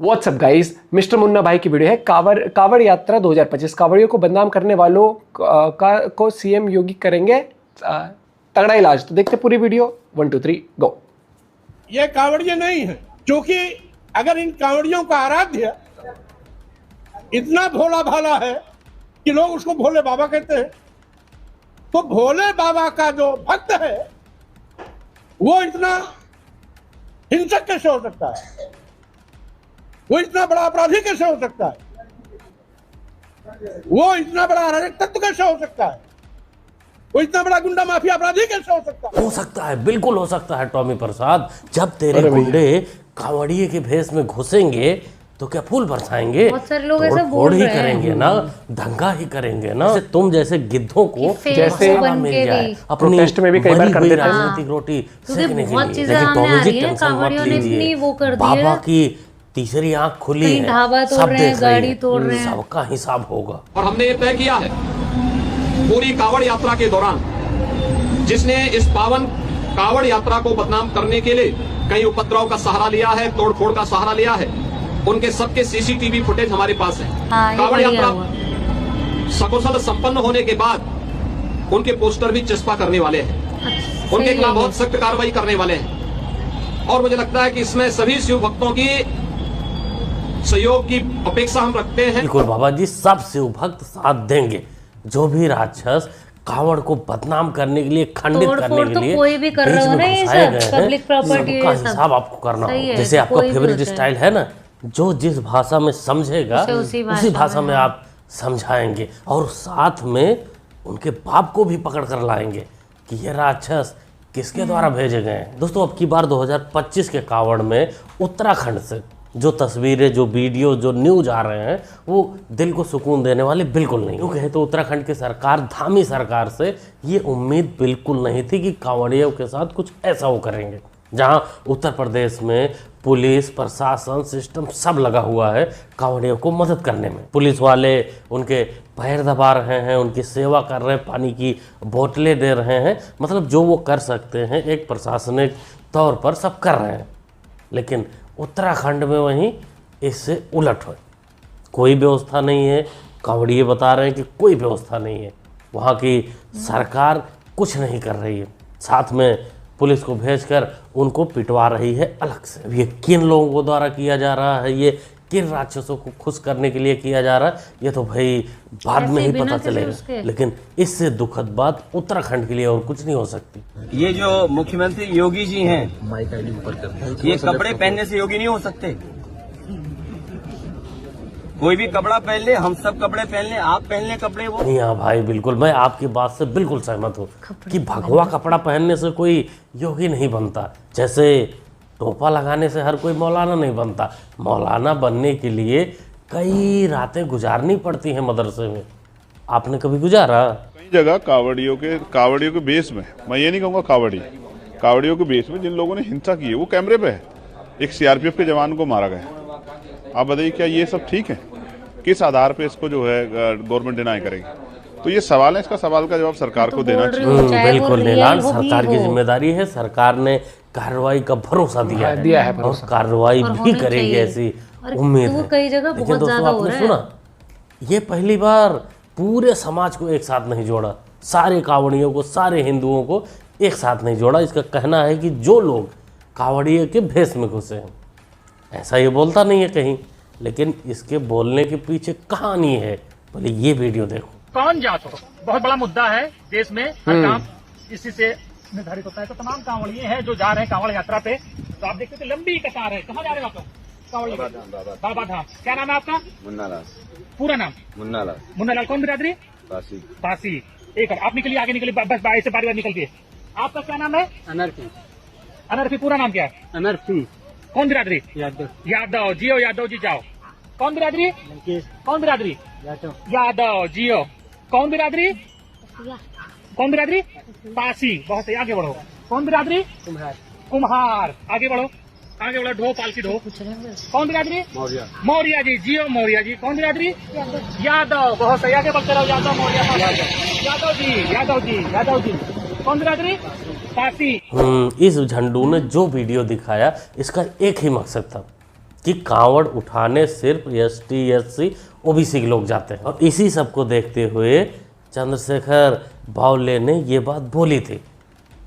WhatsApp guys, mister Munna भाई की video है। कावड़ यात्रा 2025 कावड़ियों को बदनाम करने वालों को सीएम योगी करेंगे तगड़ा इलाज। तो देखते पूरी वीडियो। 1 2 3 गो। ये कावड़िए नहीं है, क्योंकि अगर इन कावड़ियों का आराध्य इतना भोला भाला है कि लोग उसको भोले बाबा कहते हैं, तो भोले बाबा का जो भक्त है वो इतना हिंसक कैसे हो सकता है? वो इतना बड़ा अपराधी कैसे हो सकता है? वो इतना बड़ा अराजक तत्व कैसे हो सकता है? वो इतना बड़ा गुंडा माफिया अपराधी कैसे हो सकता है? हो सकता है, बिल्कुल हो सकता है टॉमी प्रसाद। जब तेरे गुंडे कांवड़िए के भेष में घुसेंगे तो क्या फूल बरसाएंगे? बहुत सारे लोग ऐसे बोल ही रहे हैं। करेंगे ना, दंगा ही करेंगे ना। तुम जैसे गिद्धों को जैसे बन मिल जाए अपनी प्रोटेस्ट में भी कई बार कर देते हैं। राजनीतिक रोटी सेकने के बहुत लिए। चीजें लेकिन सामने टॉमी आ जी रही हैं, टेंशन मत कांवड़ियों ने लीजिए, इतनी वो कर दी बाबा है। की तीसरी आंख खुली कहीं है, ढाबा तोड़ सब रहे हैं, देख रही गाड़ी है, तोड़ रहे हैं। सबका हिसाब होगा। और हमने ये तय किया है पूरी कावड़ यात्रा के दौरान जिसने इस पावन कावड़ यात्रा को बदनाम करने के लिए कई उपद्रव का सहारा लिया है, तोड़फोड़ का सहारा लिया है, उनके सबके सीसीटीवी फुटेज हमारे पास है। हाँ, कावड़ बढ़िया यात्रा हुआ। सकुशल संपन्न होने के बाद उनके पोस्टर भी चस्पा करने वाले हैं, उनके खिलाफ बहुत सख्त कार्रवाई करने वाले हैं। और मुझे लगता है कि इसमें सभी शिव भक्तों की सहयोग की अपेक्षा हम रखते हैं। बिल्कुल बाबा जी, सब शिव भक्त साथ देंगे। जो भी राक्षस कावड़ को बदनाम करने के लिए, खंडित करने के लिए कोई भी कर रहा हो ना, ये सब पब्लिक प्रॉपर्टी का हिसाब आपको करना सही होगा। है, जैसे आपका कोई भी फेवरेट होता है। स्टाइल है ना, जो जिस भाषा में समझेगा उसी उसी भाषा में हाँ। आप समझाएंगे, और साथ में उनके बाप को भी पकड़ कर लाएंगे कि ये राक्षस किसके द्वारा भेजे गए हैं। दोस्तों, अब की बार 2025 के कावड़ में उत्तराखंड से जो तस्वीरें, जो वीडियो, जो न्यूज आ रहे हैं, वो दिल को सुकून देने वाले बिल्कुल नहीं। क्यों कहे तो उत्तराखंड की सरकार, धामी सरकार से ये उम्मीद बिल्कुल नहीं थी कि कांवड़ियों के साथ कुछ ऐसा वो करेंगे। जहां उत्तर प्रदेश में पुलिस प्रशासन सिस्टम सब लगा हुआ है कांवड़ियों को मदद करने में। पुलिस वाले उनके पैर दबा रहे हैं, उनकी सेवा कर रहे हैं, पानी की बोतलें दे रहे हैं, मतलब जो वो कर सकते हैं एक प्रशासनिक तौर पर सब कर रहे हैं। लेकिन उत्तराखंड में वहीं इससे उलट हो, कोई व्यवस्था नहीं है। कांवड़िए बता रहे हैं कि कोई व्यवस्था नहीं है, वहाँ की सरकार कुछ नहीं कर रही है, साथ में पुलिस को भेजकर उनको पिटवा रही है अलग से। अब ये किन लोगों को द्वारा किया जा रहा है, ये किन राक्षसों को खुश करने के लिए किया जा रहा है, ये तो भाई बाद में ही पता चलेगा। लेकिन इससे दुखद बात उत्तराखंड के लिए और कुछ नहीं हो सकती। ये जो मुख्यमंत्री योगी जी हैं, ये कपड़े पहनने से योगी नहीं हो सकते। कोई भी कपड़ा पहन ले, हम सब कपड़े पहन ले, आप पहन ले कपड़े वो नहीं। हाँ भाई, बिल्कुल, मैं आपकी बात से बिल्कुल सहमत हूँ कि भगवा कपड़ा पहनने से कोई योगी नहीं बनता। जैसे टोपा लगाने से हर कोई मौलाना नहीं बनता। मौलाना बनने के लिए कई रातें गुजारनी पड़ती हैं मदरसे में। आपने कभी गुजारा? कई जगह कावड़ियों के बेस में, मैं ये नहीं कहूँगा कावड़ियों के बेस में जिन लोगों ने हिंसा की है वो कैमरे पे है। एक सीआरपीएफ के जवान को मारा गया। आप बताइए, क्या ये सब ठीक है? किस आधार पे इसको जो है गवर्नमेंट डिनाई करेगी? तो ये सवाल है, इसका सवाल का जवाब सरकार को देना चाहिए। बिल्कुल नीलाल, सरकार की जिम्मेदारी है। सरकार ने कार्रवाई का भरोसा दिया है और कार्रवाई भी करेगी, ऐसी उम्मीद है। कई जगह लेकिन दोस्तों, आपने सुना, ये पहली बार पूरे समाज को एक साथ नहीं जोड़ा, सारे कावड़ियों को, सारे हिंदुओं को एक साथ नहीं जोड़ा। इसका कहना है कि जो लोग कावड़िए के भेष में घुसे हैं, ऐसा ये बोलता नहीं है कहीं, लेकिन इसके बोलने के पीछे कहानी है। बोले ये वीडियो देखो। कौन जात हो, बहुत बड़ा मुद्दा है देश में, हर काम इसी से निर्धारित होता है। तो तमाम कांवड़िए हैं जो जा रहे हैं कांवड़ यात्रा पे, तो आप देखते हैं लंबी कतार है। कहाँ जा रहे हो आप लोग? कांवड़ बाबा धाम। क्या नाम है आपका? मुन्नालाल। पूरा नाम? मुन्नालाल। मुन्नालाल। कौन बिरादरी? पासी। पासी। एक आप निकलिए, आगे निकलिए, बस बाई से बारी बार निकलिए। आपका क्या नाम है? अनर्फी। अनर्फी। पूरा नाम क्या है? अनर्फी। कौन बिरादरी? यादव। यादव। जियो यादव जी जाओ। कौन बिरादरी? कौन बिरादरी? यादव। जियो। कौन बिरादरी? कौन बिरादरी? पासी। बहुत सही, आगे बढ़ो। कौन बिरादरी? कुम्हार। आगे बढ़ो, आगे बढ़ो। ढो, पालकी ढो। कौन बिरादरी? मौर्या। मौर्या जी। जियो मौर्या जी। कौन बिरादरी? यादव। बहुत सही, आगे बढ़ते रहो। यादव, मौर्या, यादव जी, यादव जी, यादव जी। कौन बिरादरी? पासी। इस झंडू ने जो वीडियो दिखाया, इसका एक ही मकसद था कि कांवड़ उठाने सिर्फ ST SC OBC के लोग जाते हैं। और इसी सब को देखते हुए चंद्रशेखर बावले ने ये बात बोली थी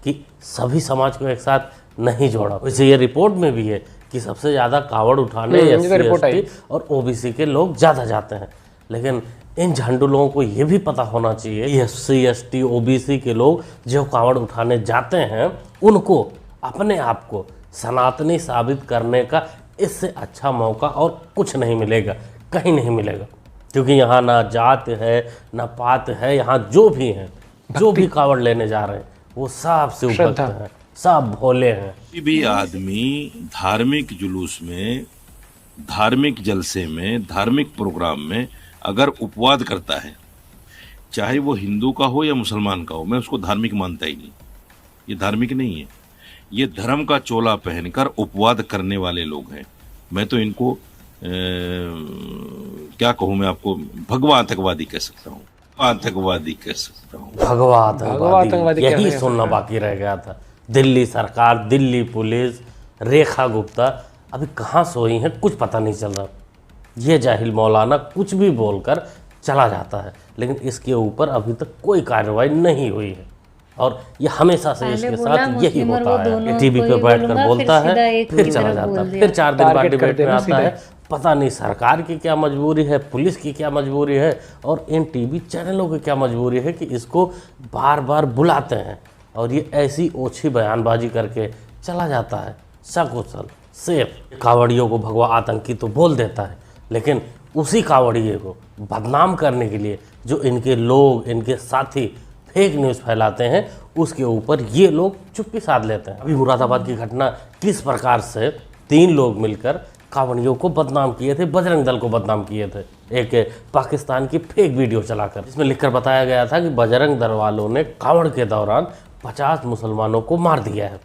कि सभी समाज को एक साथ नहीं जोड़ा। वैसे ये रिपोर्ट में भी है कि सबसे ज़्यादा कांवड़ उठाने SC ST और OBC के लोग ज़्यादा जाते हैं। लेकिन इन झंडू लोगों को ये भी पता होना चाहिए कि SC ST OBC के लोग जो कांवड़ उठाने जाते हैं उनको अपने आप को सनातनी साबित करने का इससे अच्छा मौका और कुछ नहीं मिलेगा, कहीं नहीं मिलेगा। क्योंकि यहाँ ना जात है ना पात है, यहाँ जो भी हैं, जो भी कांवड़ लेने जा रहे हैं वो सब शिव भक्त हैं, सब भोले हैं। कोई भी आदमी धार्मिक जुलूस में, धार्मिक जलसे में, धार्मिक प्रोग्राम में अगर उपवाद करता है, चाहे वो हिंदू का हो या मुसलमान का हो, मैं उसको धार्मिक मानता ही नहीं। ये धार्मिक नहीं है, ये धर्म का चोला पहनकर उपवाद करने वाले लोग हैं। मैं तो इनको क्या कहूँ, मैं आपको भगवा आतंकवादी कह सकता हूँ, आतंकवादी कह सकता हूँ। भगवा आतंकवादी यही सुनना बाकी रह गया था। दिल्ली सरकार, दिल्ली पुलिस, रेखा गुप्ता अभी कहाँ सोई हैं कुछ पता नहीं चल रहा। ये जाहिल मौलाना कुछ भी बोलकर चला जाता है, लेकिन इसके ऊपर अभी तक कोई कार्रवाई नहीं हुई है। और ये हमेशा से इसके साथ यही होता है। टीवी पे बैठकर बोलता है, फिर चला जाता है, फिर 4 दिन बाद डिबेट में आता है। पता नहीं सरकार की क्या मजबूरी है, पुलिस की क्या मजबूरी है, और इन टीवी चैनलों की क्या मजबूरी है कि इसको बार बार बुलाते हैं और ये ऐसी ओछी बयानबाजी करके चला जाता है। सकुशल सेफ कांवड़ियों को भगवा आतंकी तो बोल देता है, लेकिन उसी कांवड़िए को बदनाम करने के लिए जो इनके लोग, इनके साथी फेक न्यूज़ फैलाते हैं, उसके ऊपर ये लोग चुप्पी साध लेते हैं। अभी मुरादाबाद की घटना किस प्रकार से 3 लोग मिलकर कांवड़ियों को बदनाम किए थे, बजरंग दल को बदनाम किए थे, एक पाकिस्तान की फेक वीडियो चलाकर, जिसमें लिखकर बताया गया था कि बजरंग दल वालों ने कांवड़ के दौरान 50 मुसलमानों को मार दिया है।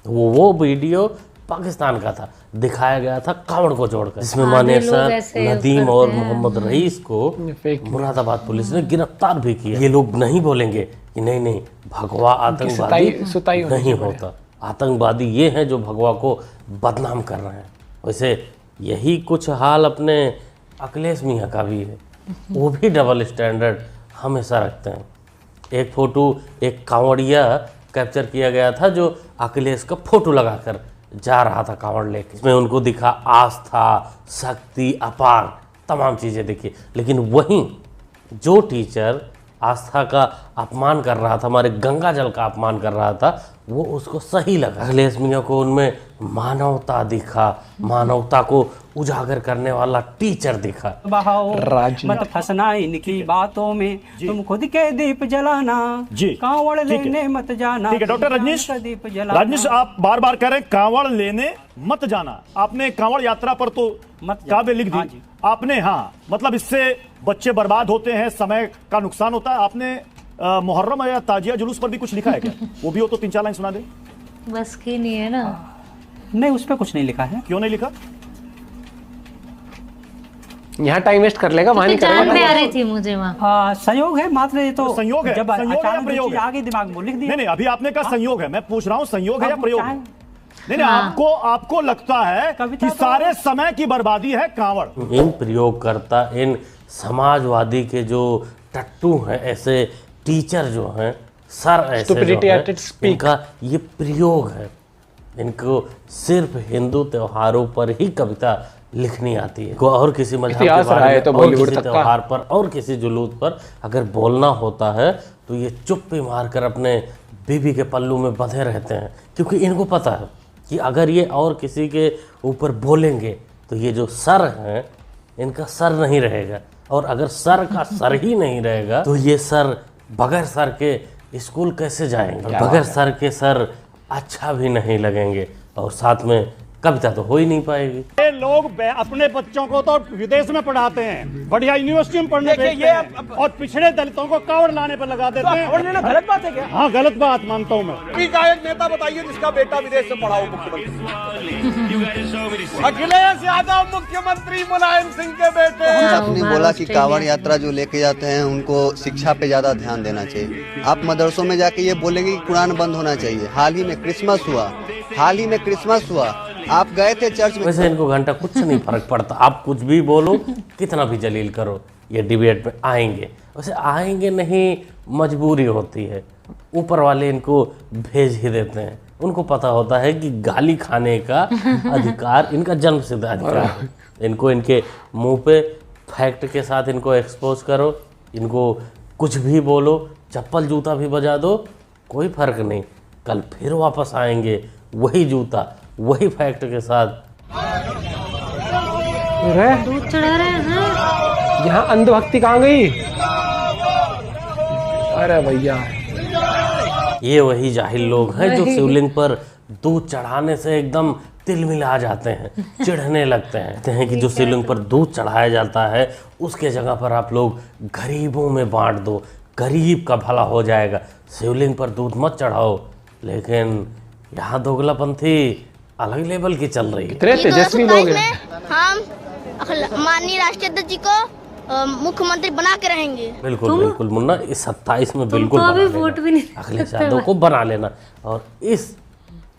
वो वीडियो पाकिस्तान का था, दिखाया गया था कांवड़ को जोड़कर, जिसमें मानेसर, नदीम और मोहम्मद रईस को मुरादाबाद पुलिस ने गिरफ्तार भी किया। ये लोग नहीं बोलेंगे कि नहीं भगवा आतंकवादी नहीं होता, आतंकवादी ये हैं जो भगवा को बदनाम कर रहे हैं। वैसे यही कुछ हाल अपने अखिलेश मियाँ का भी है, वो भी डबल स्टैंडर्ड हमेशा रखते हैं। एक फोटो एक कांवड़िया कैप्चर किया गया था जो अखिलेश का फोटो लगाकर जा रहा था कांवड़ लेके, इसमें उनको दिखा आस्था, शक्ति, अपार तमाम चीज़ें दिखी। लेकिन वहीं जो टीचर आस्था का अपमान कर रहा था, हमारे गंगा जल का अपमान कर रहा था, वो उसको सही लगा। अखिलेश मियाँ को उनमें मानवता दिखा, मानवता को उजागर करने वाला टीचर दिखा। मत फंसना इनकी बातों में, तुम खुद के दीप जलाना, कांवड़ लेने मत जाना। ठीक है डॉक्टर रजनीश, आप बार बार कह रहे हैं कांवड़ लेने मत जाना। आपने कांवड़ यात्रा पर तो काव्य लिख दी आपने, हाँ, मतलब इससे बच्चे बर्बाद होते हैं, समय का नुकसान होता है। आपने मुहर्रम या ताजिया जुलूस पर भी कुछ लिखा है क्या? वो भी हो तो 3-4 लाइन सुना दे। बस की नहीं है ना। नहीं, उस पर कुछ नहीं लिखा है। क्यों नहीं लिखा? यहाँ टाइम वेस्ट कर लेगा, वहाँ नहीं जान में आ रही थी मुझे वहाँ। हाँ, संयोग है मात्र, ये तो संयोग है, जब अचानक प्रयोग आगे दिमाग में लिख दिया। नहीं, अभी आपने कहा संयोग है, मैं पूछ रहा हूँ संयोग है या प्रयोग? नहीं, आपको लगता है कि सारे समय की बर्बादी है कांवड़? इन प्रयोगकर्ता, इन समाजवादी के जो टट्टू हैं, ऐसे टीचर जो हैं, सर ऐसे जो हैं, इनका ये प्रयोग है। इनको सिर्फ हिंदू त्योहारों पर ही कविता लिखनी आती है। और किसी मजहब के बारे में, और किसी त्योहार पर और किसी जुलूस पर अगर बोलना होता है तो ये चुप्पी मारकर अपने बीबी के पल्लू में बंधे रहते हैं, क्योंकि इनको पता है कि अगर ये और किसी के ऊपर बोलेंगे तो ये जो सर हैं इनका सर नहीं रहेगा, और अगर सर का सर ही नहीं रहेगा तो ये सर बगैर सर के स्कूल कैसे जाएंगे? बगैर सर के सर अच्छा भी नहीं लगेंगे, और साथ में कविता तो हो ही नहीं पाएगी। ये लोग अपने बच्चों को तो विदेश में पढ़ाते हैं, बढ़िया यूनिवर्सिटी में पढ़ने भेजते हैं, और पिछड़े दलितों को कांवड़ लाने पर लगा देते हैं। गलत बात है क्या? हाँ, गलत बात मानता हूँ मैं। का एक नेता बताइए जिसका बेटा विदेश से पढ़ा हो मुख्यमंत्री। अखिलेश यादव मुख्यमंत्री मुलायम सिंह के बेटे। आपने बोला कि कांवड़ यात्रा जो लेके जाते हैं उनको शिक्षा पे ज्यादा ध्यान देना चाहिए। आप मदरसों में जाके ये बोलेंगे कि कुरान बंद होना चाहिए। हाल ही में क्रिसमस हुआ, आप गए थे चर्च में। वैसे इनको घंटा कुछ नहीं फर्क पड़ता, आप कुछ भी बोलो, कितना भी जलील करो, ये डिबेट में आएंगे। वैसे आएंगे नहीं, मजबूरी होती है, ऊपर वाले इनको भेज ही देते हैं। उनको पता होता है कि गाली खाने का अधिकार इनका जन्मसिद्ध अधिकार है। इनको इनके मुंह पे फैक्ट के साथ इनको एक्सपोज करो, इनको कुछ भी बोलो, चप्पल जूता भी बजा दो, कोई फर्क नहीं, कल फिर वापस आएंगे वही जूता वही फैक्ट के साथ। दूध चढ़ा रहे हैं। यहाँ अंधभक्ति कहाँ गई? अरे भैया, ये वही जाहिल लोग हैं जो शिवलिंग पर दूध चढ़ाने से एकदम तिलमिला जाते हैं, चिढ़ने लगते हैं। कहते हैं कि जो शिवलिंग पर दूध चढ़ाया जाता है उसके जगह पर आप लोग गरीबों में बांट दो, गरीब का भला हो जाएगा, शिवलिंग पर दूध मत चढ़ाओ। लेकिन यहाँ दोगलापंथी अलग लेवल की चल रही है। इतने तेजस्वी लोग हैं। हम माननीय राष्ट्रीय अध्यक्ष जी को मुख्यमंत्री बना के रहेंगे। बिल्कुल बिल्कुल मुन्ना, इस 27 में बिल्कुल तो अभी वोट भी नहीं अखिलेश यादव को बना लेना। और इस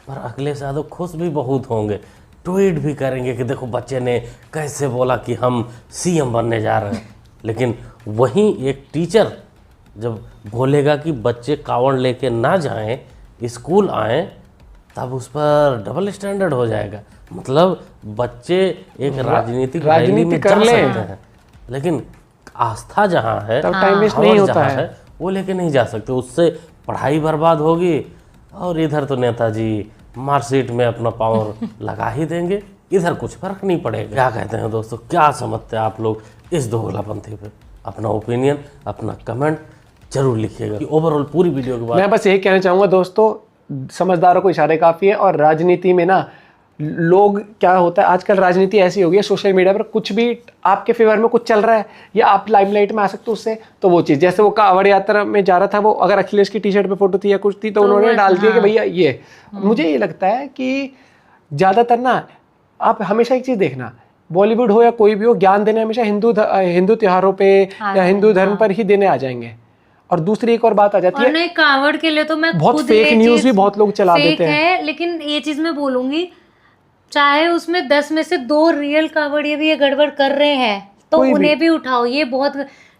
पर अखिलेश यादव खुश भी बहुत होंगे, ट्वीट भी करेंगे कि देखो बच्चे ने कैसे बोला कि हम सीएम बनने जा रहे हैं। लेकिन वहीं एक टीचर जब बोलेगा कि बच्चे कावड़ लेके ना जाएं, स्कूल आएँ, तब उस पर डबल स्टैंडर्ड हो जाएगा। मतलब बच्चे एक राजनीतिक रैली में जा सकते हैं, लेकिन आस्था जहाँ है, टाइम वेस्ट नहीं होता है, वो लेके नहीं जा सकते। उससे पढ़ाई बर्बाद होगी और इधर तो नेताजी मार्कशीट में अपना पावर लगा ही देंगे, इधर कुछ फर्क नहीं पड़ेगा। क्या कहते हैं दोस्तों, क्या समझते हैं आप लोग इस दोगलापंथी पे? अपना ओपिनियन, अपना कमेंट जरूर लिखिएगा। ओवरऑल पूरी वीडियो के बाद मैं बस यही कहना चाहूँगा दोस्तों, समझदारों को इशारे काफ़ी है। और राजनीति में ना लोग, क्या होता है आजकल राजनीति ऐसी हो गई है, सोशल मीडिया पर कुछ भी आपके फेवर में कुछ चल रहा है या आप लाइमलाइट में आ सकते हो उससे, तो वो चीज़, जैसे वो कावड़ यात्रा में जा रहा था, वो अगर अखिलेश की टी शर्ट पे फोटो थी या कुछ थी तो उन्होंने डाल दिया कि भैया ये। मुझे ये लगता है कि ज़्यादातर ना आप हमेशा एक चीज़ देखना, बॉलीवुड हो या कोई भी हो, ज्ञान देने हमेशा हिंदू त्योहारों पर या हिंदू धर्म पर ही देने आ जाएंगे। और दूसरी एक और बात आ जाती है, नहीं कावड़ के लिए तो मैं बहुत खुद फेक न्यूज़ भी बहुत लोग चला देते हैं। लेकिन ये चीज मैं बोलूंगी, चाहे उसमें 10 में से 2 रियल कावड़िए भी ये गड़बड़ कर रहे हैं तो उन्हें भी उठाओ। ये बहुत,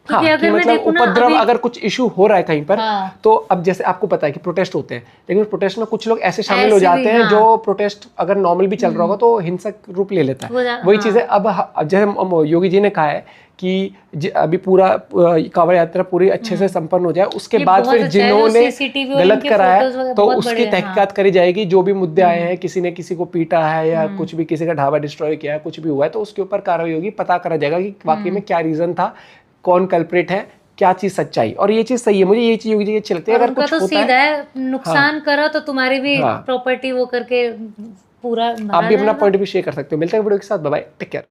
क्योंकि अगर मैं देखूं ना, उपद्रव अगर कुछ इशू हो रहा है कहीं पर, तो अब जैसे आपको पता है कि प्रोटेस्ट होते हैं, लेकिन उस प्रोटेस्ट में कुछ लोग ऐसे शामिल हो जाते हैं जो प्रोटेस्ट अगर नॉर्मल भी चल रहा होगा तो हिंसक रूप ले लेता है। वही चीज़ है। अब जैसे योगी जी ने कहा है कि अभी पूरा कावड़ यात्रा पूरी अच्छे से संपन्न हो जाए, उसके बाद फिर जिन्होंने गलत करा है तो उसकी तहकीकात करी जाएगी। जो भी मुद्दे आए हैं, किसी ने किसी को पीटा है या कुछ भी, किसी का ढाबा डिस्ट्रॉय किया है, कुछ भी हुआ है, तो उसके ऊपर कार्रवाई होगी, पता करा जाएगा कि वाकई में क्या रीजन था, कौन कल्प्रिट है, क्या चीज सच्चाई। और ये चीज सही है, मुझे ये चीज योगी जी अच्छी लगती है। अगर कुछ तो सीधा है, नुकसान करा तो तुम्हारी भी प्रॉपर्टी वो करके पूरा। आप भी अपना पॉइंट भी शेयर कर सकते हो। मिलते हैं वीडियो के साथ, बाय बाय, टेक केयर।